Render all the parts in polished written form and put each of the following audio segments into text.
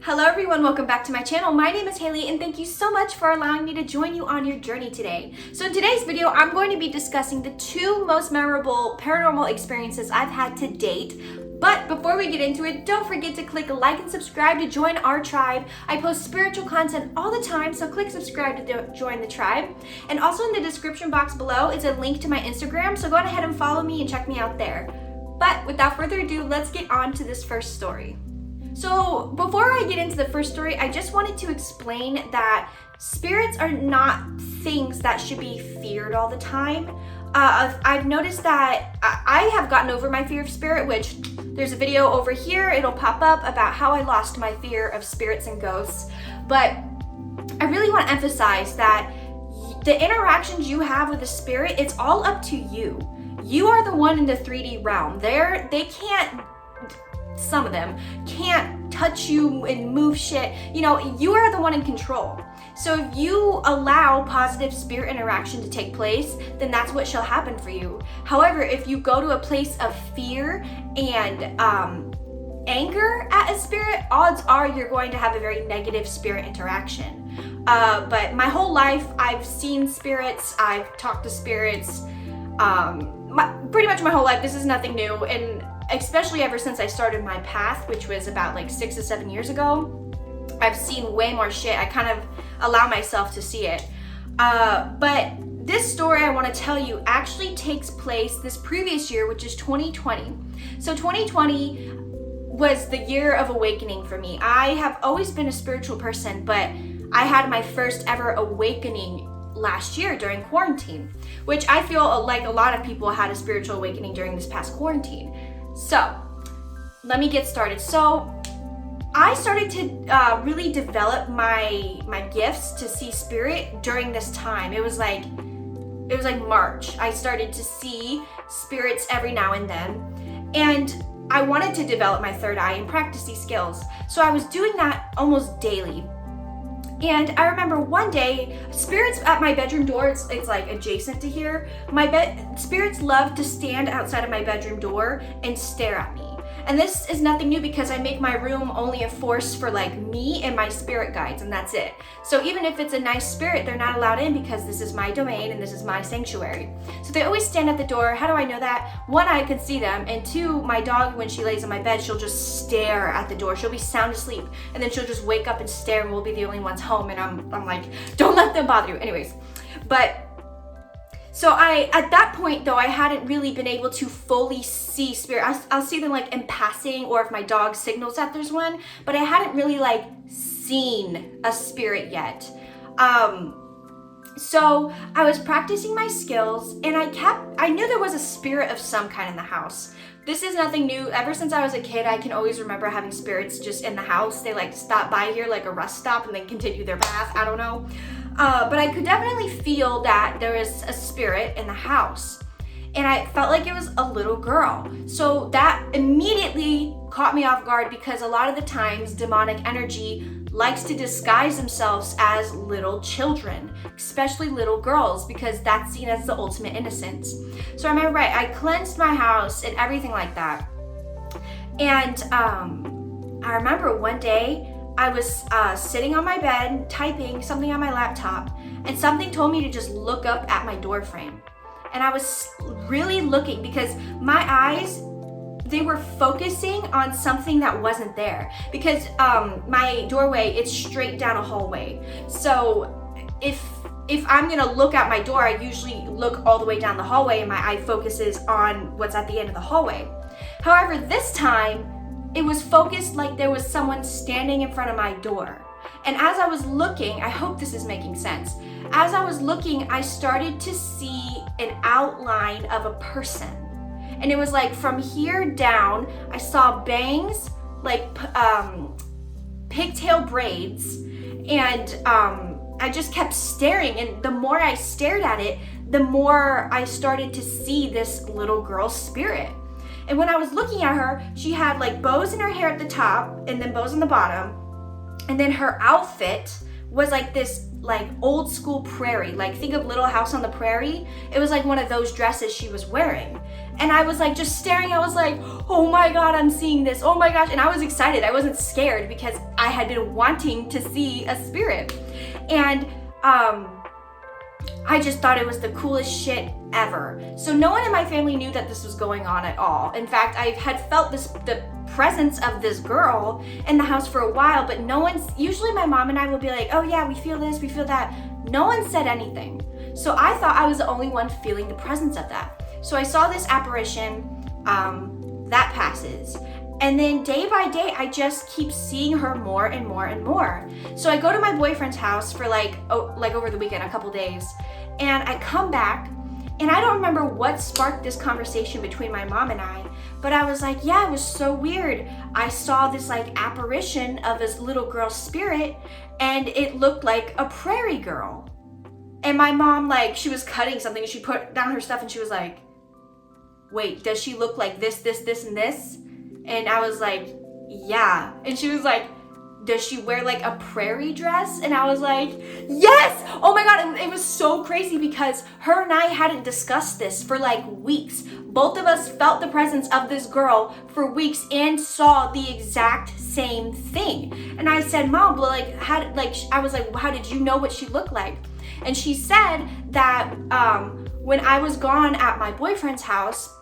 Hello everyone, welcome back to my channel. My name is Hayley and thank you so much for allowing me to join you on your journey today. So in today's video, I'm going to be discussing the two most memorable paranormal experiences I've had to date. But before we get into it, don't forget to click like and subscribe to join our tribe. I post spiritual content all the time, so click subscribe to join the tribe. And also in the description box below is a link to my Instagram, so go ahead and follow me and check me out there. But without further ado, let's get on to this first story. So before I get into the first story, I just wanted to explain that spirits are not things that should be feared all the time. I've noticed that I have gotten over my fear of spirit, which there's a video over here, it'll pop up about how I lost my fear of spirits and ghosts. But I really want to emphasize that the interactions you have with a spirit, it's all up to you. You are the one in the 3D realm. They can't, some of them can't touch you and move shit. You know, you are the one in control. So if you allow positive spirit interaction to take place, then that's what shall happen for you. However, if you go to a place of fear and anger at a spirit, odds are you're going to have a very negative spirit interaction. But my whole life, I've seen spirits, I've talked to spirits, pretty much my whole life. This is nothing new, and especially ever since I started my path, which was about like 6 to 7 years ago, I've seen way more shit. I kind of allow myself to see it. But this story I want to tell you actually takes place this previous year, which is 2020. So 2020 was the year of awakening for me. I have always been a spiritual person, but I had my first ever awakening last year during quarantine, which I feel like a lot of people had a spiritual awakening during this past quarantine. So let me get started. So I started to really develop my gifts to see spirit during this time. It was like March. I started to see spirits every now and then, and I wanted to develop my third eye and practice these skills. So I was doing that almost daily. And I remember one day, spirits at my bedroom door, it's like adjacent to here. Spirits love to stand outside of my bedroom door and stare at me. And this is nothing new because I make my room only a force for like me and my spirit guides, and that's it. So even if it's a nice spirit, they're not allowed in because this is my domain and this is my sanctuary. So they always stand at the door. How do I know that? One, I could see them, and two, my dog, when she lays on my bed, she'll just stare at the door. She'll be sound asleep, and then she'll just wake up and stare, and we'll be the only ones home, and I'm like, don't let them bother you. Anyways, but so at that point though, I hadn't really been able to fully see spirit. I'll see them like in passing, or if my dog signals that there's one, but I hadn't really like seen a spirit yet. So I was practicing my skills, and I knew there was a spirit of some kind in the house. This is nothing new. Ever since I was a kid, I can always remember having spirits just in the house. They like stop by here like a rest stop and then continue their path. I don't know. But I could definitely feel that there is a spirit in the house. And I felt like it was a little girl. So that immediately caught me off guard, because a lot of the times demonic energy likes to disguise themselves as little children, especially little girls, because that's seen as the ultimate innocence. So I remember I cleansed my house and everything like that. And I remember one day I was sitting on my bed typing something on my laptop, and something told me to just look up at my door frame. And I was really looking because my eyes, they were focusing on something that wasn't there, because my doorway, it's straight down a hallway. So if I'm gonna look at my door, I usually look all the way down the hallway and my eye focuses on what's at the end of the hallway. However, this time it was focused like there was someone standing in front of my door. And as I was looking, I hope this is making sense. As I was looking, I started to see an outline of a person. And it was like from here down, I saw bangs, like pigtail braids, and I just kept staring. And the more I stared at it, the more I started to see this little girl's spirit. And when I was looking at her, she had like bows in her hair at the top and then bows on the bottom. And then her outfit was like this like old school prairie, like think of Little House on the Prairie. It was like one of those dresses she was wearing. And I was like just staring. I was like, oh my God, I'm seeing this. Oh my gosh. And I was excited. I wasn't scared because I had been wanting to see a spirit. And I just thought it was the coolest shit ever. So no one in my family knew that this was going on at all. In fact, I had felt the presence of this girl in the house for a while, but no one's, usually my mom and I will be like, oh yeah, we feel this, we feel that. No one said anything. So I thought I was the only one feeling the presence of that. So I saw this apparition, that passes. And then day by day, I just keep seeing her more and more and more. So I go to my boyfriend's house for like over the weekend, a couple days, and I come back, and I don't remember what sparked this conversation between my mom and I, but I was like, yeah, it was so weird. I saw this like apparition of this little girl's spirit, and it looked like a prairie girl. And my mom, like, she was cutting something, and she put down her stuff, and she was like, wait, does she look like this, this, this, and this? And I was like, yeah. And she was like, does she wear like a prairie dress? And I was like, yes! Oh my God, and it was so crazy because her and I hadn't discussed this for like weeks. Both of us felt the presence of this girl for weeks and saw the exact same thing. And I said, Mom, like, I was like, how did you know what she looked like? And she said that when I was gone at my boyfriend's house,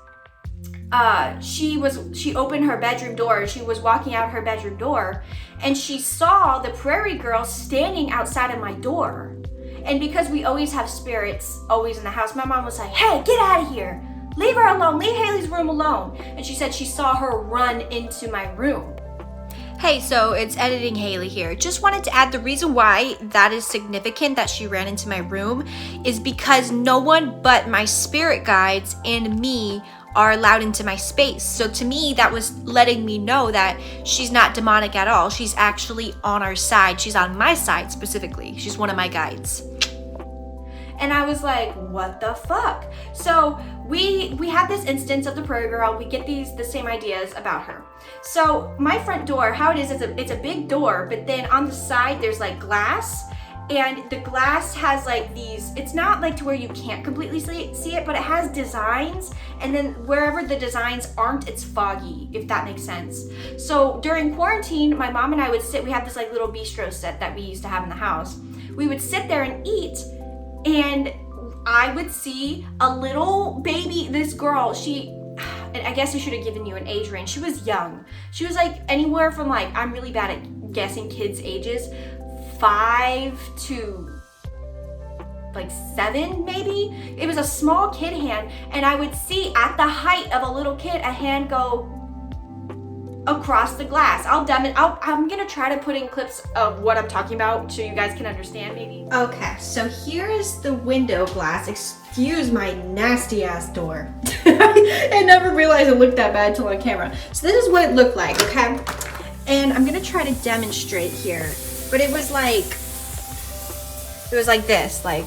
she opened her bedroom door. She was walking out her bedroom door, and she saw the prairie girl standing outside of my door. And because we always have spirits always in the house, my mom was like, hey, get out of here. Leave her alone. Leave Hayley's room alone. And she said she saw her run into my room. Hey, so it's Editing Hayley here. Just wanted to add the reason why that is significant that she ran into my room is because no one but my spirit guides and me are allowed into my space. So to me, that was letting me know that she's not demonic at all. She's actually on our side. She's on my side specifically. She's one of my guides. And I was like, what the fuck? So we had this instance of the prairie girl. We get the same ideas about her. So my front door, how it is, it's a big door, but then on the side there's like glass, and the glass has like these, it's not like to where you can't completely see it, but it has designs, and then wherever the designs aren't, it's foggy, if that makes sense. So during quarantine, my mom and I would sit, we have this like little bistro set that we used to have in the house. We would sit there and eat, and I would see a little baby, this girl, and I guess I should have given you an age range. She was young. She was like anywhere from like, I'm really bad at guessing kids' ages, 5 to like 7 maybe. It was a small kid hand, and I would see at the height of a little kid a hand go across the glass. I'm gonna try to put in clips of what I'm talking about so you guys can understand maybe. Okay, so here is the window glass. Excuse my nasty ass door. I never realized it looked that bad till on camera. So this is what it looked like, okay? And I'm gonna try to demonstrate here. But it was like this, like,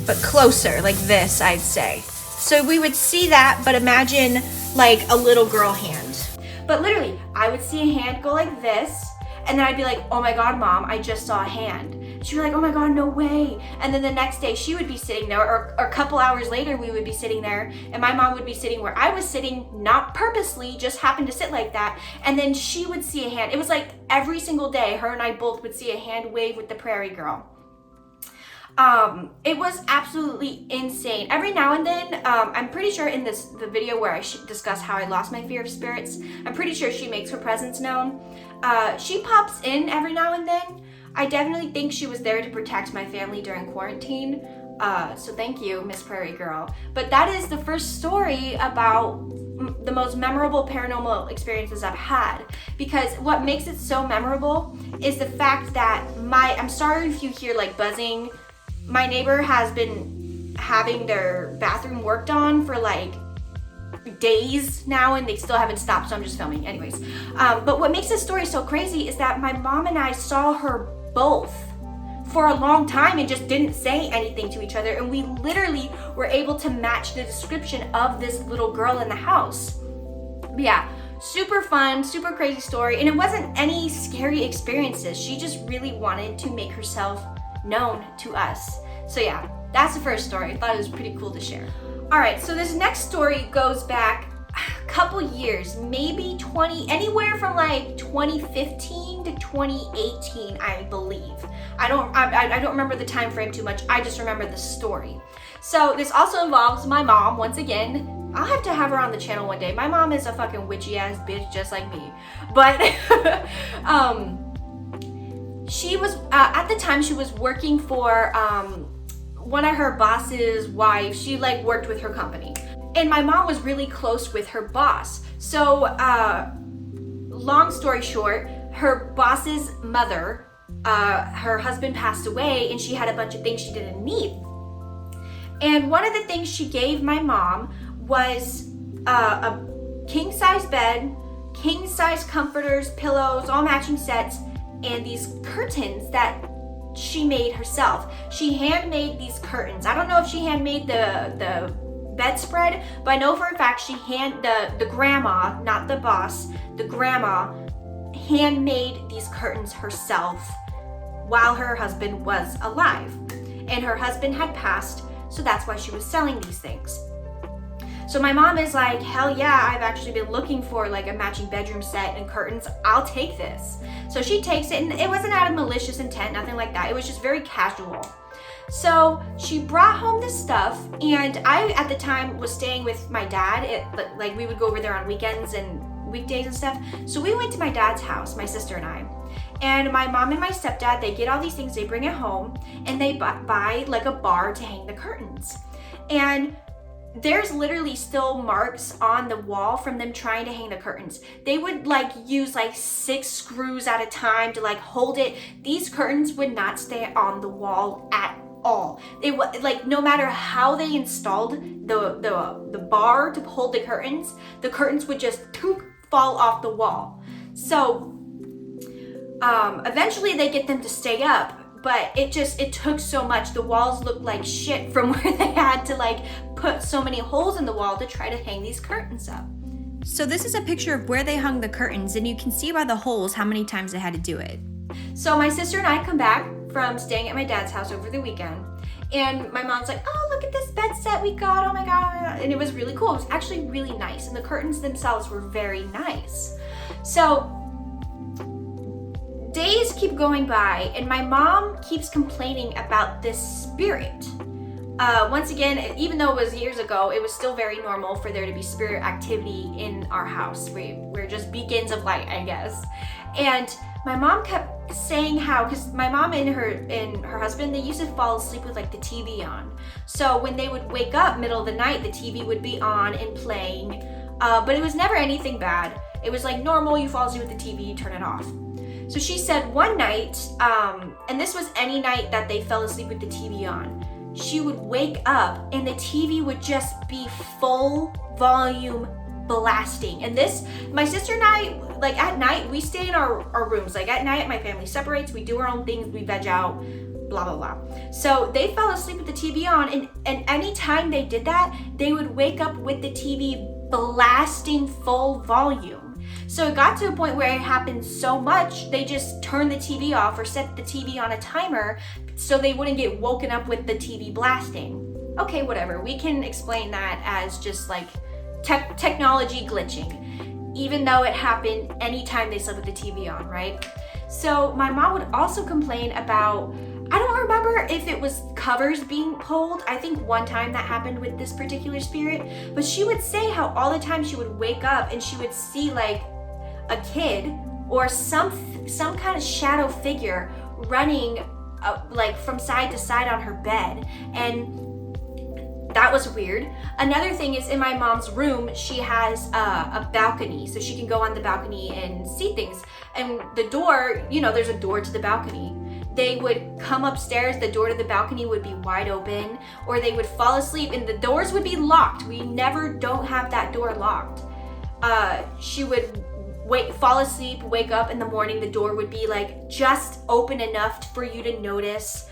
but closer, like this, I'd say. So we would see that, but imagine like a little girl hand. But literally, I would see a hand go like this, and then I'd be like, oh my God, Mom, I just saw a hand. She'd be like, oh my God, no way. And then the next day she would be sitting there, or a couple hours later we would be sitting there, and my mom would be sitting where I was sitting, not purposely, just happened to sit like that. And then she would see a hand. It was like every single day, her and I both would see a hand wave with the prairie girl. It was absolutely insane. Every now and then, I'm pretty sure in the video where I discuss how I lost my fear of spirits, I'm pretty sure she makes her presence known. She pops in every now and then. I definitely think she was there to protect my family during quarantine. So thank you, Miss Prairie Girl. But that is the first story about the most memorable paranormal experiences I've had. Because what makes it so memorable is the fact that I'm sorry if you hear like buzzing. My neighbor has been having their bathroom worked on for like days now, and they still haven't stopped, so I'm just filming anyways. But what makes this story so crazy is that my mom and I saw her both for a long time and just didn't say anything to each other, and we literally were able to match the description of this little girl in the house. But yeah, super fun, super crazy story, and it wasn't any scary experiences. She just really wanted to make herself known to us. So yeah, that's the first story. I thought it was pretty cool to share. All right, so this next story goes back a couple years, maybe anywhere from like 2015 to 2018, I believe. I don't remember the time frame too much. I just remember the story. So this also involves my mom once again. I'll have to have her on the channel one day. My mom is a fucking witchy ass bitch just like me. But she was at the time she was working for one of her boss's wife. She like worked with her company. And my mom was really close with her boss. So long story short, her boss's mother, her husband passed away and she had a bunch of things she didn't need. And one of the things she gave my mom was a king-size bed, king-size comforters, pillows, all matching sets, and these curtains that she made herself. She handmade these curtains. I don't know if she handmade the bedspread, but I know for a fact the grandma, not the boss, the grandma handmade these curtains herself while her husband was alive. And her husband had passed, so that's why she was selling these things. So my mom is like, hell yeah, I've actually been looking for like a matching bedroom set and curtains. I'll take this. So she takes it, and it wasn't out of malicious intent, nothing like that. It was just very casual. So she brought home this stuff, and I, at the time, was staying with my dad. Like we would go over there on weekends and weekdays and stuff. So we went to my dad's house, my sister and I. And my mom and my stepdad, they get all these things, they bring it home, and they buy like a bar to hang the curtains. And there's literally still marks on the wall from them trying to hang the curtains. They would like use like 6 screws at a time to like hold it. These curtains would not stay on the wall at all. They would like, no matter how they installed the bar to hold the curtains would just fall off the wall. So eventually they get them to stay up, but it took so much. The walls looked like shit from where they had to like put so many holes in the wall to try to hang these curtains up. So this is a picture of where they hung the curtains, and you can see by the holes how many times they had to do it. So my sister and I come back from staying at my dad's house over the weekend, and my mom's like, oh, look at this bed set we got, oh my god. And it was really cool. It was actually really nice, and the curtains themselves were very nice. So days keep going by, and my mom keeps complaining about this spirit. Once again, even though it was years ago, it was still very normal for there to be spirit activity in our house. We're just beacons of light, I guess. And my mom kept saying how, because my mom and her husband, they used to fall asleep with like the TV on. So when they would wake up middle of the night, the TV would be on and playing, but it was never anything bad. It was like normal, you fall asleep with the TV, you turn it off. So she said one night, and this was any night that they fell asleep with the TV on, she would wake up and the TV would just be full volume blasting. And this, my sister and I, like at night, we stay in our rooms. Like at night, my family separates, we do our own things, we veg out, blah, blah, blah. So they fell asleep with the TV on, and anytime they did that, they would wake up with the TV blasting full volume. So it got to a point where it happened so much, they just turned the TV off or set the TV on a timer so they wouldn't get woken up with the TV blasting. Okay, whatever. We can explain that as just like technology glitching, even though it happened anytime they slept with the TV on, right? So my mom would also complain about, I don't remember if it was covers being pulled. I think one time that happened with this particular spirit, but she would say how all the time she would wake up and she would see like a kid or some kind of shadow figure running like from side to side on her bed, and that was weird. Another thing is, in my mom's room, she has a balcony, so she can go on the balcony and see things. And the door, you know, there's a door to the balcony. They would come upstairs, the door to the balcony would be wide open, or they would fall asleep and the doors would be locked. We never don't have that door locked. She would fall asleep, wake up in the morning, the door would be like just open enough for you to notice.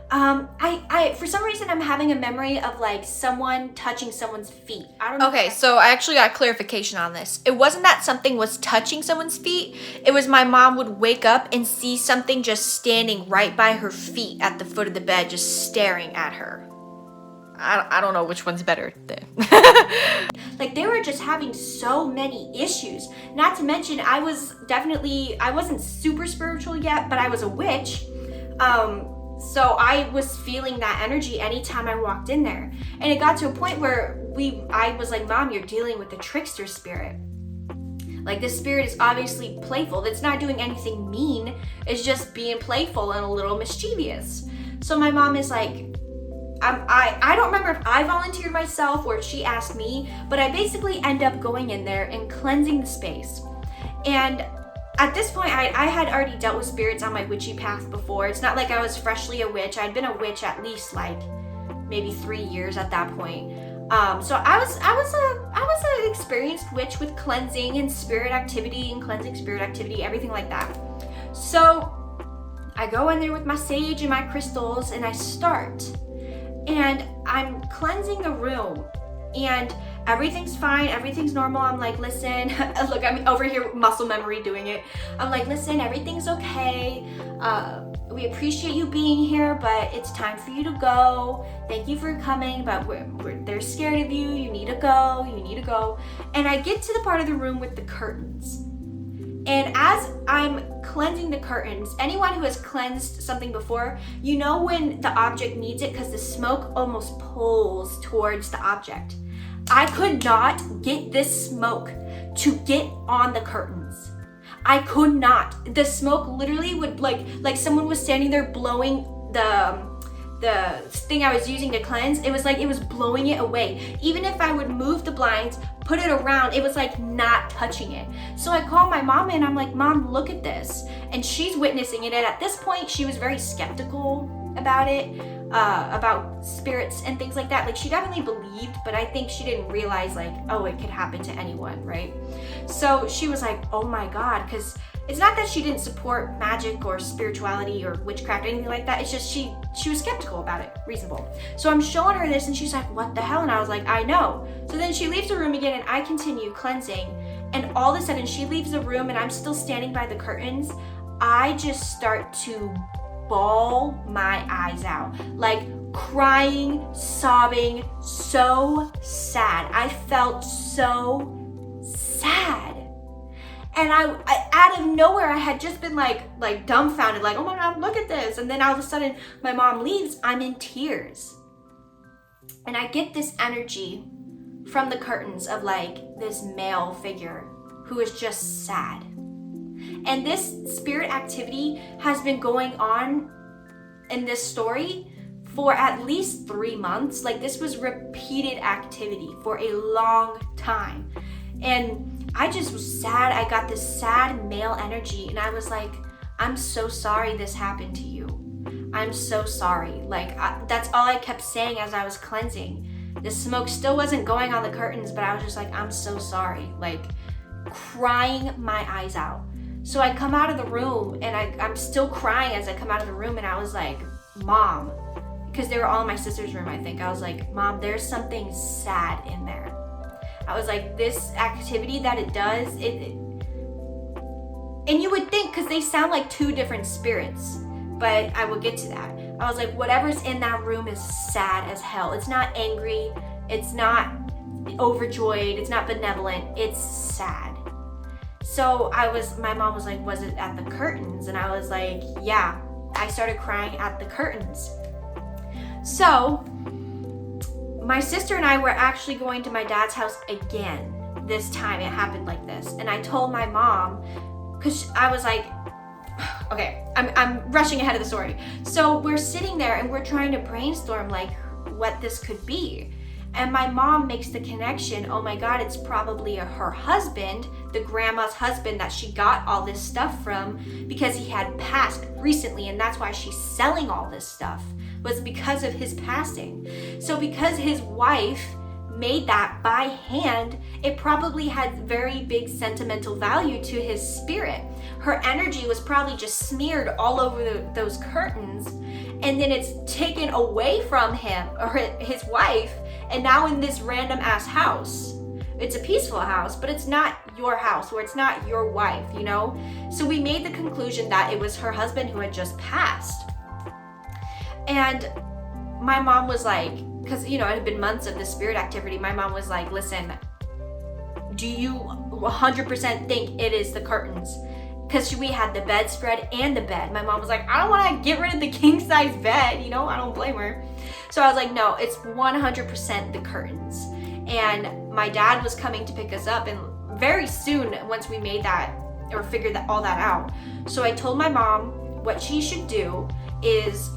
I for some reason I'm having a memory of like someone touching someone's feet. I don't know. Okay, so I actually got clarification on this. It wasn't that something was touching someone's feet. It was my mom would wake up and see something just standing right by her feet at the foot of the bed, just staring at her. I don't know which one's better. Like, they were just having so many issues. Not to mention, I wasn't super spiritual yet, but I was a witch. So I was feeling that energy anytime I walked in there. And it got to a point where I was like, Mom, you're dealing with the trickster spirit. Like, this spirit is obviously playful. It's not doing anything mean. It's just being playful and a little mischievous. So my mom is like, I don't remember if I volunteered myself or if she asked me, but I basically end up going in there and cleansing the space. And at this point, I had already dealt with spirits on my witchy path before. It's not like I was freshly a witch. I'd been a witch at least like maybe 3 years at that point. So I was an experienced witch with cleansing and spirit activity and cleansing spirit activity, everything like that. So I go in there with my sage and my crystals and I start. And I'm cleansing the room and everything's fine, everything's normal. I'm like, listen, look, I'm over here muscle memory doing it. I'm like, listen, everything's okay. We appreciate you being here, but it's time for you to go. Thank you for coming, but they're scared of you. You need to go. And I get to the part of the room with the curtains. And as I'm cleansing the curtains, anyone who has cleansed something before, you know when the object needs it because the smoke almost pulls towards the object. I could not get this smoke to get on the curtains. I could not. The smoke literally would like someone was standing there blowing the thing I was using to cleanse. It was like it was blowing it away. Even if I would move the blinds, put it around, it was like not touching it. So I called my mom and I'm like, Mom, look at this. And she's witnessing it. And at this point, she was very skeptical about it, about spirits and things like that. Like, she definitely believed, but I think she didn't realize like, oh, it could happen to anyone, right? So she was like, oh my God, because it's not that she didn't support magic or spirituality or witchcraft or anything like that. It's just she was skeptical about it. Reasonable. So I'm showing her this and she's like, what the hell? And I was like, I know. So then she leaves the room again and I continue cleansing. And all of a sudden she leaves the room and I'm still standing by the curtains. I just start to bawl my eyes out. Like, crying, sobbing, so sad. I felt so sad. And I out of nowhere, I had just been like dumbfounded, like, oh my God, look at this. And then all of a sudden, my mom leaves, I'm in tears. And I get this energy from the curtains of like this male figure who is just sad. And this spirit activity has been going on in this story for at least 3 months. Like, this was repeated activity for a long time. And I just was sad. I got this sad male energy and I was like, I'm so sorry this happened to you. I'm so sorry. Like, that's all I kept saying as I was cleansing. The smoke still wasn't going on the curtains, but I was just like, I'm so sorry. Like, crying my eyes out. So I come out of the room and I'm still crying as I come out of the room and I was like, Mom, because they were all in my sister's room, I think. I was like, Mom, there's something sad in there. I was like, this activity that it does, and you would think, because they sound like two different spirits, but I will get to that. I was like, whatever's in that room is sad as hell. It's not angry. It's not overjoyed. It's not benevolent. It's sad. So my mom was like, was it at the curtains? And I was like, yeah. I started crying at the curtains. So my sister and I were actually going to my dad's house again. This time it happened like this. And I told my mom, because I was like, okay, I'm rushing ahead of the story. So we're sitting there and we're trying to brainstorm like what this could be. And my mom makes the connection, oh my God, it's probably her husband, the grandma's husband that she got all this stuff from, because he had passed recently, and that's why she's selling all this stuff, was because of his passing. So because his wife made that by hand, it probably had very big sentimental value to his spirit. Her energy was probably just smeared all over those curtains, and then it's taken away from him or his wife, and now in this random ass house. It's a peaceful house, but it's not your house, or it's not your wife, you know? So we made the conclusion that it was her husband who had just passed. And my mom was like, because, you know, it had been months of the spirit activity, my mom was like, listen, do you 100% think it is the curtains? Because we had the bedspread and the bed. My mom was like, I don't want to get rid of the king size bed, you know, I don't blame her. So I was like, no, it's 100% the curtains. And my dad was coming to pick us up, and very soon, once we made that or figured all that out. So I told my mom what she should do is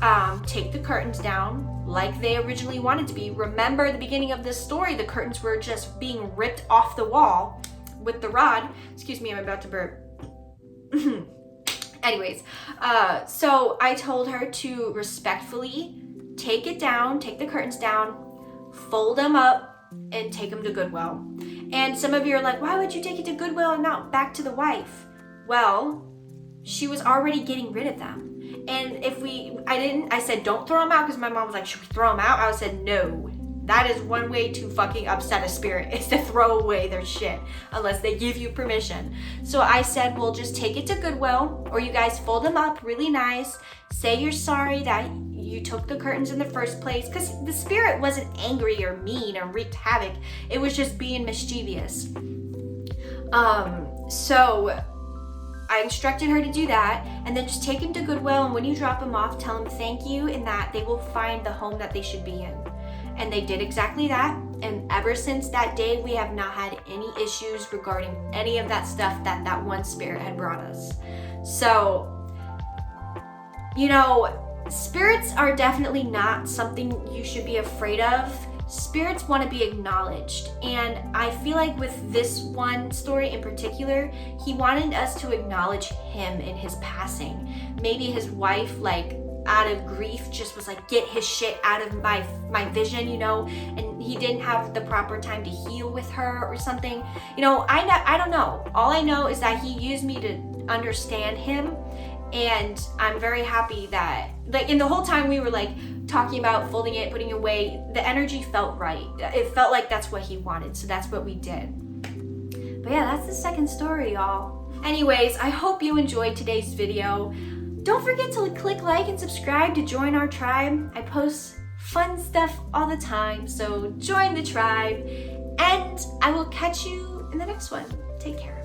take the curtains down like they originally wanted to be. Remember the beginning of this story, the curtains were just being ripped off the wall with the rod. Excuse me, I'm about to burp. Anyways, so I told her to respectfully take it down, take the curtains down, fold them up, and take them to Goodwill. And some of you are like, why would you take it to Goodwill and not back to the wife? Well, she was already getting rid of them. And I said, don't throw them out, because my mom was like, should we throw them out? I said, no. That is one way to fucking upset a spirit, is to throw away their shit, unless they give you permission. So I said, well, just take it to Goodwill, or you guys fold them up really nice. Say you're sorry that you took the curtains in the first place, because the spirit wasn't angry or mean or wreaked havoc. It was just being mischievous. So I instructed her to do that, and then just take him to Goodwill, and when you drop him off, tell him thank you, and that they will find the home that they should be in. And they did exactly that, and ever since that day, we have not had any issues regarding any of that stuff that one spirit had brought us. So, you know, spirits are definitely not something you should be afraid of. Spirits want to be acknowledged, and I feel like with this one story in particular, he wanted us to acknowledge him in his passing. Maybe his wife, like, out of grief, just was like, get his shit out of my vision, you know, and he didn't have the proper time to heal with her or something. You know, I don't know. All I know is that he used me to understand him, and I'm very happy that, like, in the whole time we were like talking about folding it, putting it away, the energy felt right. It felt like that's what he wanted, so that's what we did. But yeah, that's the second story, y'all. Anyways, I hope you enjoyed today's video. Don't forget to click like and subscribe to join our tribe. I post fun stuff all the time, so join the tribe, and I will catch you in the next one. Take care.